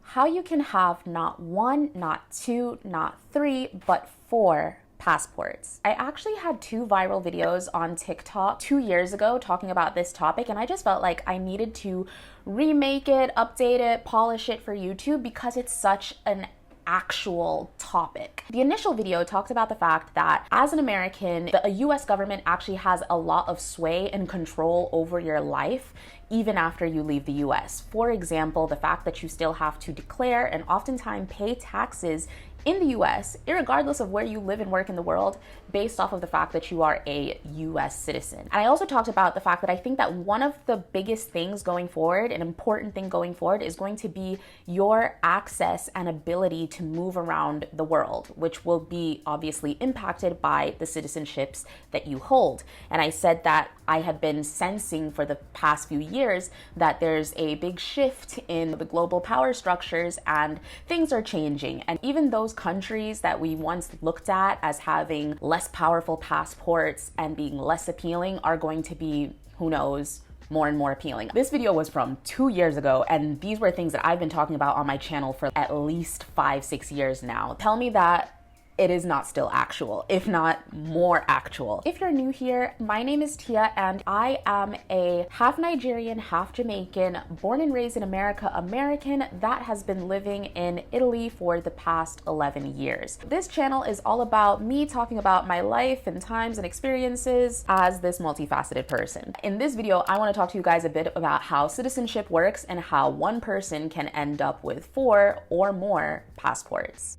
how you can have not one, not two, not three, but four passports. I actually had 2 viral videos on TikTok 2 years ago talking about this topic, and I just felt like I needed to remake it, update it, polish it for YouTube because it's such an actual topic. The initial video talked about the fact that as an American, the US government actually has a lot of sway and control over your life even after you leave the US. For example, the fact that you still have to declare and oftentimes pay taxes in the US, irregardless of where you live and work in the world, based off of the fact that you are a US citizen. And I also talked about the fact that I think that one of the biggest things going forward, an important thing going forward, is going to be your access and ability to move around the world, which will be obviously impacted by the citizenships that you hold. And I said that I had been sensing for the past few years that there's a big shift in the global power structures and things are changing. And even those countries that we once looked at as having less powerful passports and being less appealing are going to be, who knows, more and more appealing. This video was from 2 years ago, and these were things that I've been talking about on my channel for at least 5-6 years now. Tell me that it is not still actual, if not more actual. If you're new here, my name is Tia, and I am a half Nigerian, half Jamaican, born and raised in America, American that has been living in Italy for the past 11 years. This channel is all about me talking about my life and times and experiences as this multifaceted person. In this video, I want to talk to you guys a bit about how citizenship works and how one person can end up with 4 or more passports.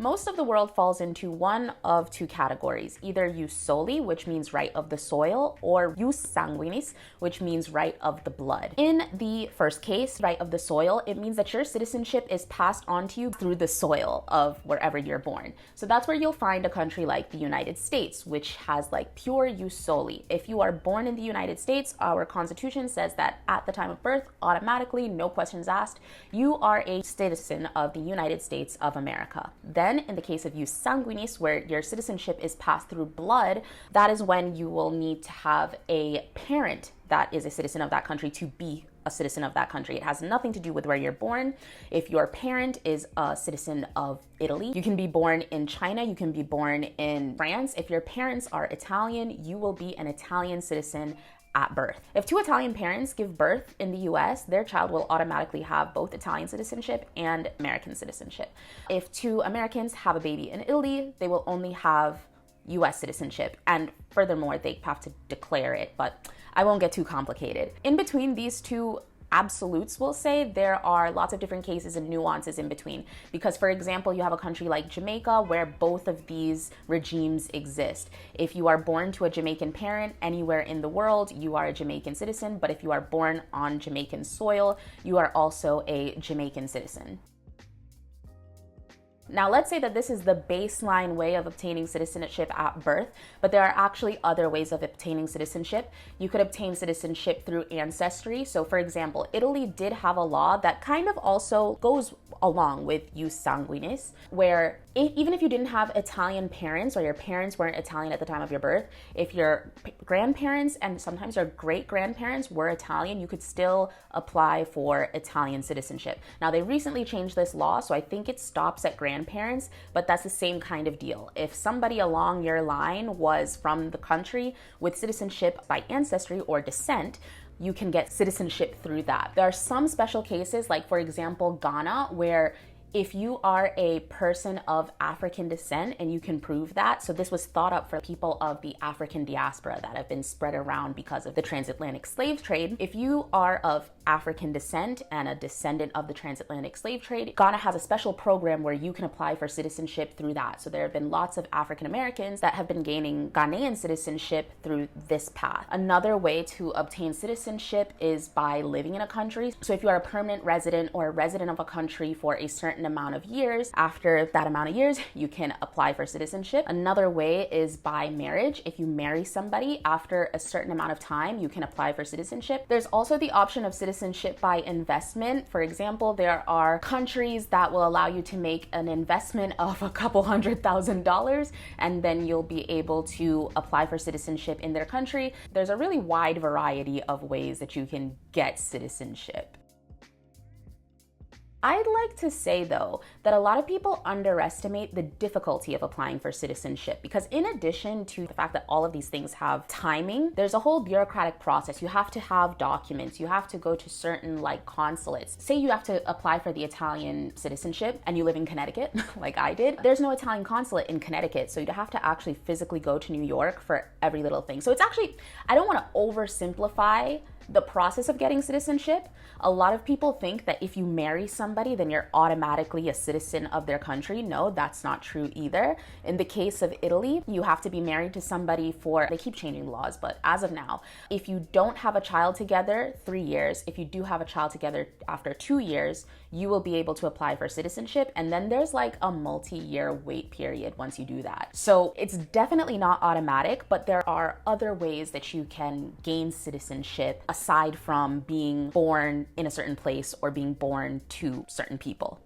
Most of the world falls into one of 2 categories, either jus soli, which means right of the soil, or jus sanguinis, which means right of the blood. In the first case, right of the soil, it means that your citizenship is passed on to you through the soil of wherever you're born. So that's where you'll find a country like the United States, which has like pure jus soli. If you are born in the United States, our constitution says that at the time of birth, automatically, no questions asked, you are a citizen of the United States of America. Then in the case of jus sanguinis, where your citizenship is passed through blood, that is when you will need to have a parent that is a citizen of that country to be a citizen of that country. It has nothing to do with where you're born. If your parent is a citizen of Italy, you can be born in China, you can be born in France. If your parents are Italian, you will be an Italian citizen at birth. If 2 Italian parents give birth in the US, their child will automatically have both Italian citizenship and American citizenship. If 2 Americans have a baby in Italy, they will only have US citizenship, and furthermore, they have to declare it, but I won't get too complicated. In between these 2 absolutes, we'll say, there are lots of different cases and nuances in between. Because, for example, you have a country like Jamaica where both of these regimes exist. If you are born to a Jamaican parent anywhere in the world, you are a Jamaican citizen. But if you are born on Jamaican soil, you are also a Jamaican citizen. Now, let's say that this is the baseline way of obtaining citizenship at birth, but there are actually other ways of obtaining citizenship. You could obtain citizenship through Ancestry. So, for example, Italy did have a law that kind of also goes along with jus sanguinis, where even if you didn't have Italian parents or your parents weren't Italian at the time of your birth, if your grandparents and sometimes your great-grandparents were Italian, you could still apply for Italian citizenship. Now, they recently changed this law, so I think it stops at grandparents, but that's the same kind of deal. If somebody along your line was from the country with citizenship by ancestry or descent, you can get citizenship through that. There are some special cases, like for example, Ghana, where if you are a person of African descent and you can prove that, so this was thought up for people of the African diaspora that have been spread around because of the transatlantic slave trade. If you are of African descent and a descendant of the transatlantic slave trade, Ghana has a special program where you can apply for citizenship through that. So there have been lots of African Americans that have been gaining Ghanaian citizenship through this path. Another way to obtain citizenship is by living in a country. So if you are a permanent resident or a resident of a country for a certain amount of years, after that amount of years, you can apply for citizenship. Another way is by marriage. If you marry somebody after a certain amount of time, you can apply for citizenship. There's also the option of citizenship by investment. For example, there are countries that will allow you to make an investment of a couple $100,000 and then you'll be able to apply for citizenship in their country. There's a really wide variety of ways that you can get citizenship. I'd like to say, though, that a lot of people underestimate the difficulty of applying for citizenship because, in addition to the fact that all of these things have timing, there's a whole bureaucratic process. You have to have documents, you have to go to certain consulates. Say you have to apply for the Italian citizenship and you live in Connecticut, like I did. There's no Italian consulate in Connecticut, so you'd have to actually physically go to New York for every little thing. So it's actually, I don't want to oversimplify the process of getting citizenship. A lot of people think that if you marry somebody, then you're automatically a citizen of their country. No, that's not true either. In the case of Italy, you have to be married to somebody for, they keep changing laws, but as of now, if you don't have a child together, 3 years. If you do have a child together after 2 years, you will be able to apply for citizenship. And then there's a multi-year wait period once you do that. So it's definitely not automatic, but there are other ways that you can gain citizenship aside from being born in a certain place or being born to certain people.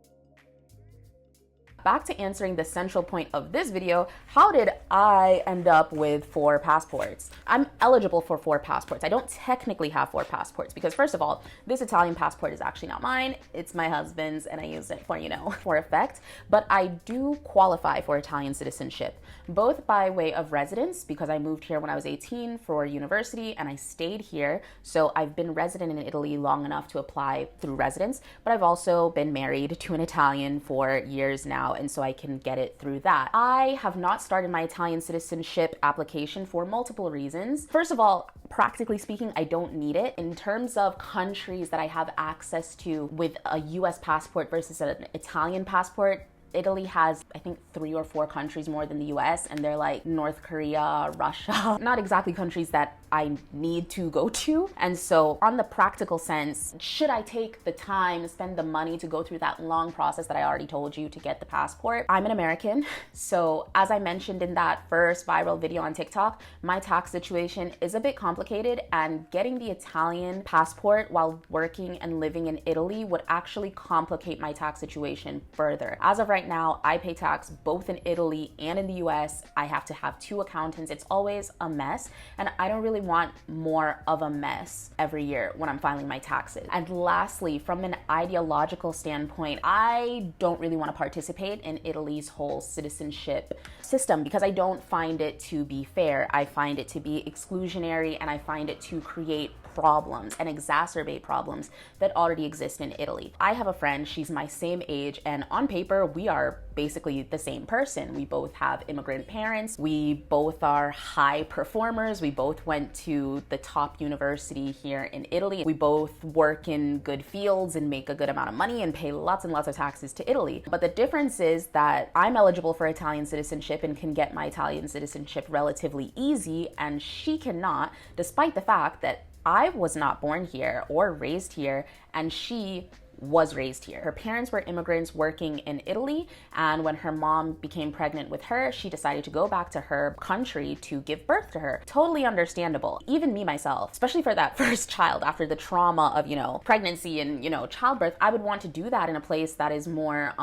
Back to answering the central point of this video, how did I end up with 4 passports? I'm eligible for 4 passports. I don't technically have 4 passports because, first of all, this Italian passport is actually not mine. It's my husband's and I use it for, for effect. But I do qualify for Italian citizenship, both by way of residence because I moved here when I was 18 for university and I stayed here. So I've been resident in Italy long enough to apply through residence, but I've also been married to an Italian for years now, and so I can get it through that. I have not started my Italian citizenship application for multiple reasons. First of all, practically speaking, I don't need it. In terms of countries that I have access to with a US passport versus an Italian passport, Italy has, I think, 3 or 4 countries more than the US, and they're like North Korea, Russia, not exactly countries that I need to go to. And so on the practical sense, should I take the time, spend the money to go through that long process that I already told you to get the passport? I'm an American. So as I mentioned in that first viral video on TikTok, my tax situation is a bit complicated, and getting the Italian passport while working and living in Italy would actually complicate my tax situation further. As of right now, I pay tax both in Italy and in the US. I have to have 2 accountants. It's always a mess, and I don't really want more of a mess every year when I'm filing my taxes. And lastly, from an ideological standpoint, I don't really want to participate in Italy's whole citizenship system because I don't find it to be fair. I find it to be exclusionary, and I find it to create problems and exacerbate problems that already exist in Italy. I have a friend, she's my same age, and on paper, we are basically the same person. We both have immigrant parents. We both are high performers. We both went to the top university here in Italy. We both work in good fields and make a good amount of money and pay lots and lots of taxes to Italy. But the difference is that I'm eligible for Italian citizenship and can get my Italian citizenship relatively easy, and she cannot, despite the fact that I was not born here or raised here, and she was raised here. Her parents were immigrants working in Italy, and when her mom became pregnant with her, she decided to go back to her country to give birth to her. Totally understandable. Even me myself, especially for that first child after the trauma of, pregnancy and, childbirth, I would want to do that in a place that is more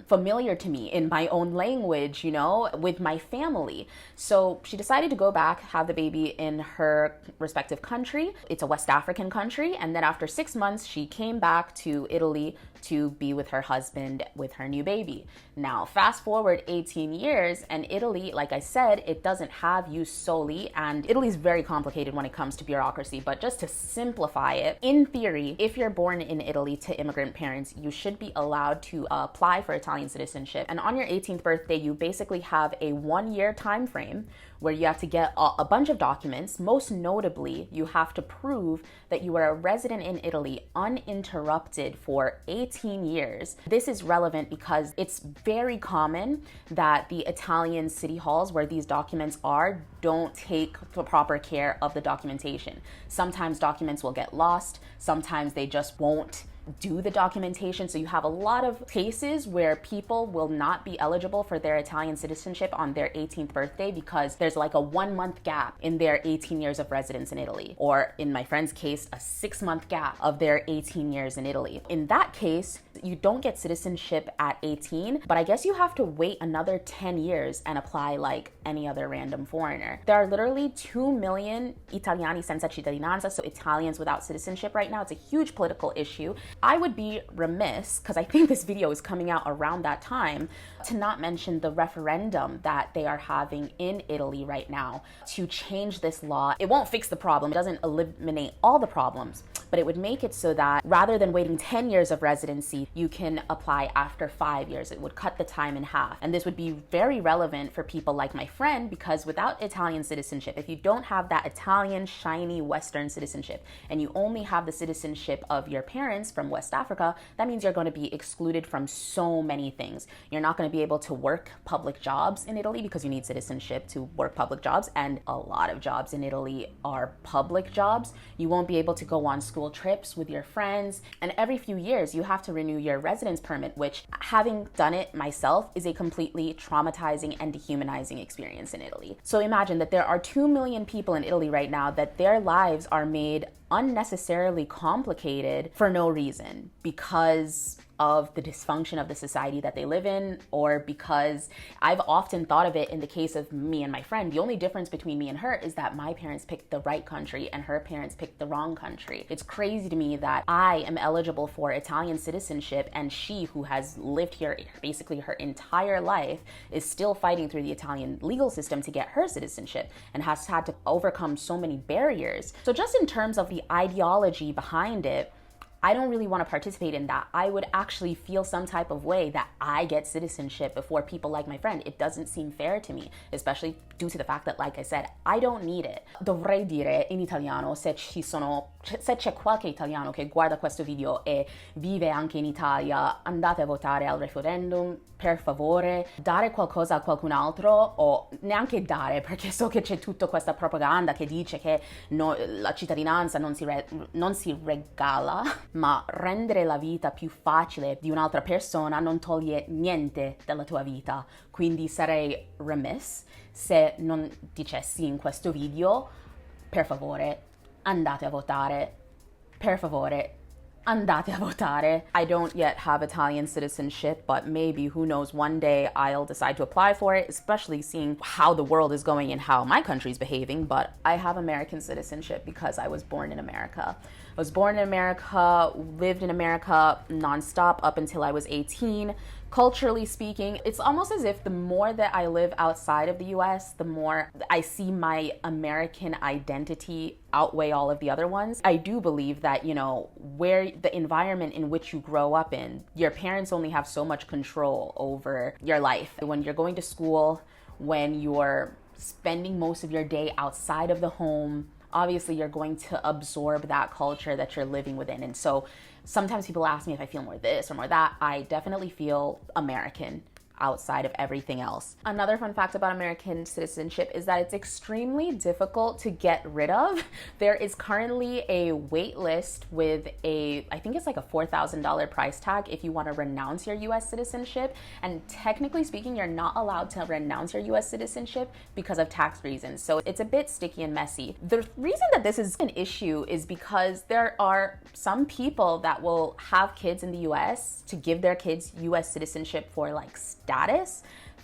familiar to me, in my own language, with my family. So she decided to go back, have the baby in her respective country. It's a West African country. And then after 6 months, she came back to Italy to be with her husband with her new baby. Now, fast forward 18 years, and Italy, like I said, it doesn't have jus soli, and Italy is very complicated when it comes to bureaucracy, but just to simplify it, in theory, if you're born in Italy to immigrant parents, you should be allowed to apply for Italian citizenship. And on your 18th birthday, you basically have a 1-year time frame where you have to get a bunch of documents. Most notably, you have to prove that you were a resident in Italy uninterrupted for 18 years. This is relevant because it's very common that the Italian city halls where these documents are don't take the proper care of the documentation. Sometimes documents will get lost, sometimes they just won't do the documentation. So you have a lot of cases where people will not be eligible for their Italian citizenship on their 18th birthday because there's like a 1-month gap in their 18 years of residence in Italy, or in my friend's case, a 6-month gap of their 18 years in Italy. In that case, you don't get citizenship at 18, but I guess you have to wait another 10 years and apply like any other random foreigner. There are literally 2 million Italiani senza cittadinanza, so Italians without citizenship right now. It's a huge political issue. I would be remiss, because I think this video is coming out around that time, to not mention the referendum that they are having in Italy right now to change this law. It won't fix the problem, it doesn't eliminate all the problems, but it would make it so that rather than waiting 10 years of residency, you can apply after 5 years. It would cut the time in half. And this would be very relevant for people like my friend, because without Italian citizenship, if you don't have that Italian shiny Western citizenship and you only have the citizenship of your parents from West Africa, that means you're going to be excluded from so many things. You're not going to be able to work public jobs in Italy because you need citizenship to work public jobs, and a lot of jobs in Italy are public jobs. You won't be able to go on school trips with your friends, and every few years you have to renew your residence permit, which, having done it myself, is a completely traumatizing and dehumanizing experience in Italy. So imagine that there are 2 million people in Italy right now that their lives are made unnecessarily complicated for no reason, because of the dysfunction of the society that they live in, or because I've often thought of it in the case of me and my friend. The only difference between me and her is that my parents picked the right country and her parents picked the wrong country. It's crazy to me that I am eligible for Italian citizenship and she, who has lived here basically her entire life, is still fighting through the Italian legal system to get her citizenship and has had to overcome so many barriers. So just in terms of the ideology behind it, I don't really want to participate in that. I would actually feel some type of way that I get citizenship before people like my friend. It doesn't seem fair to me, especially due to the fact that, like I said, I don't need it. Dovrei dire in italiano, se c'è qualche italiano che guarda questo video e vive anche in Italia, andate a votare al referendum, per favore. Dare qualcosa a qualcun altro, o neanche dare, perché so che c'è tutta questa propaganda che dice che la cittadinanza non si regala, ma rendere la vita più facile di un'altra persona non toglie niente dalla tua vita. Quindi sarei remiss se non dicessi in questo video: per favore, andate a votare. Per favore, andate a votare. I don't yet have Italian citizenship, but maybe, who knows, one day I'll decide to apply for it, especially seeing how the world is going and how my country's behaving. But I have American citizenship because I was born in America. I was born in America, lived in America nonstop up until I was 18. Culturally speaking, it's almost as if the more that I live outside of the US, the more I see my American identity outweigh all of the other ones. I do believe that, where the environment in which you grow up in, your parents only have so much control over your life. When you're going to school, when you're spending most of your day outside of the home, obviously you're going to absorb that culture that you're living within. And so sometimes people ask me if I feel more this or more that. I definitely feel American outside of everything else. Another fun fact about American citizenship is that it's extremely difficult to get rid of. There is currently a wait list with I think it's like a $4,000 price tag if you want to renounce your US citizenship. And technically speaking, you're not allowed to renounce your US citizenship because of tax reasons. So it's a bit sticky and messy. The reason that this is an issue is because there are some people that will have kids in the US to give their kids US citizenship for like status.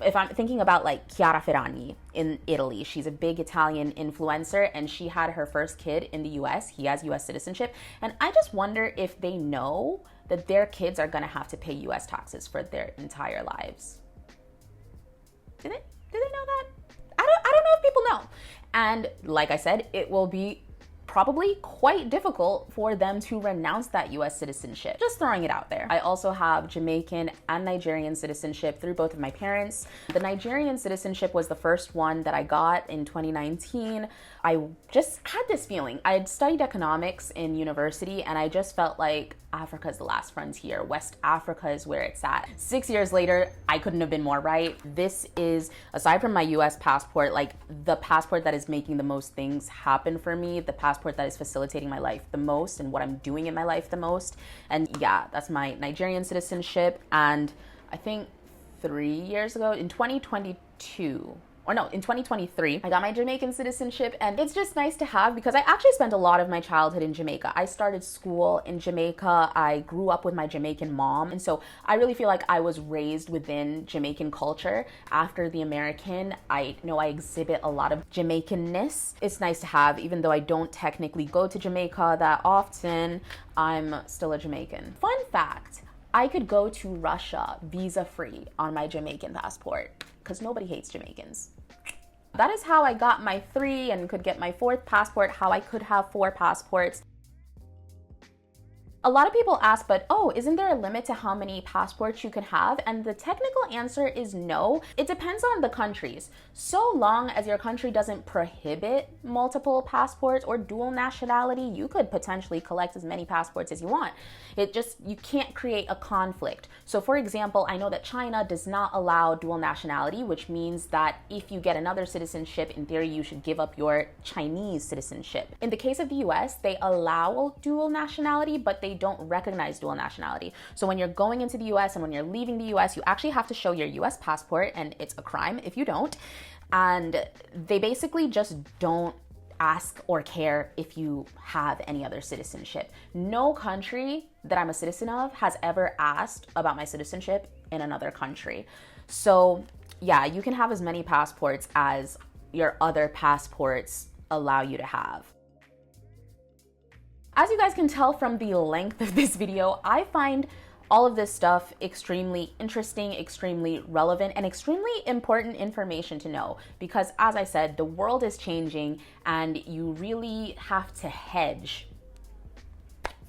If I'm thinking about like Chiara Ferragni in Italy, she's a big Italian influencer and she had her first kid in the US. He has US citizenship. And I just wonder if they know that their kids are gonna have to pay US taxes for their entire lives. Do they know that? I don't know if people know. And like I said, it will be probably quite difficult for them to renounce that US citizenship. Just throwing it out there. I also have Jamaican and Nigerian citizenship through both of my parents. The Nigerian citizenship was the first one that I got in 2019. I just had this feeling. I had studied economics in university and I just felt like Africa is the last frontier. West Africa is where it's at. 6 years later, I couldn't have been more right. This is, aside from my US passport, like the passport that is making the most things happen for me, the passport that is facilitating my life the most and what I'm doing in my life the most. And yeah, that's my Nigerian citizenship. And I think 3 years ago, in 2022, or no, in 2023, I got my Jamaican citizenship, and it's just nice to have because I actually spent a lot of my childhood in Jamaica. I started school in Jamaica. I grew up with my Jamaican mom, and so I really feel like I was raised within Jamaican culture. After the American, I know I exhibit a lot of Jamaicanness. It's nice to have, even though I don't technically go to Jamaica that often, I'm still a Jamaican. Fun fact, I could go to Russia visa-free on my Jamaican passport because nobody hates Jamaicans. That is how I got my 3 and could get my 4th passport, how I could have 4 passports. A lot of people ask, but oh, isn't there a limit to how many passports you can have? And the technical answer is no. It depends on the countries. So long as your country doesn't prohibit multiple passports or dual nationality, you could potentially collect as many passports as you want. You can't create a conflict. So for example, I know that China does not allow dual nationality, which means that if you get another citizenship, in theory, you should give up your Chinese citizenship. In the case of the US, they allow dual nationality, but they don't recognize dual nationality. So when you're going into the US and when you're leaving the US, you actually have to show your US passport, and it's a crime if you don't. And they basically just don't ask or care if you have any other citizenship. No country that I'm a citizen of has ever asked about my citizenship in another country. So yeah, you can have as many passports as your other passports allow you to have. As you guys can tell from the length of this video, I find all of this stuff extremely interesting, extremely relevant, and extremely important information to know because, as I said, the world is changing and you really have to hedge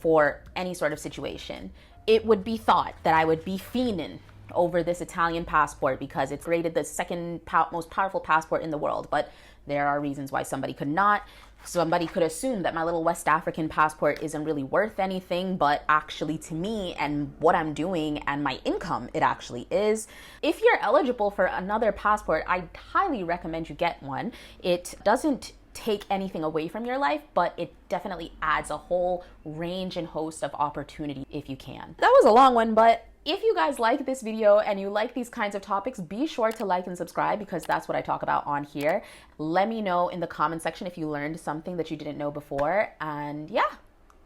for any sort of situation. It would be thought that I would be fiending over this Italian passport because it's rated the second most powerful passport in the world, but there are reasons why somebody could not. Somebody could assume that my little West African passport isn't really worth anything, but actually to me and what I'm doing and my income, it actually is. If you're eligible for another passport, I highly recommend you get one. It doesn't take anything away from your life, but it definitely adds a whole range and host of opportunity if you can. That was a long one, but if you guys like this video and you like these kinds of topics, be sure to like and subscribe because that's what I talk about on here. Let me know in the comment section if you learned something that you didn't know before. And yeah,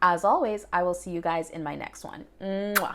as always, I will see you guys in my next one. Mwah.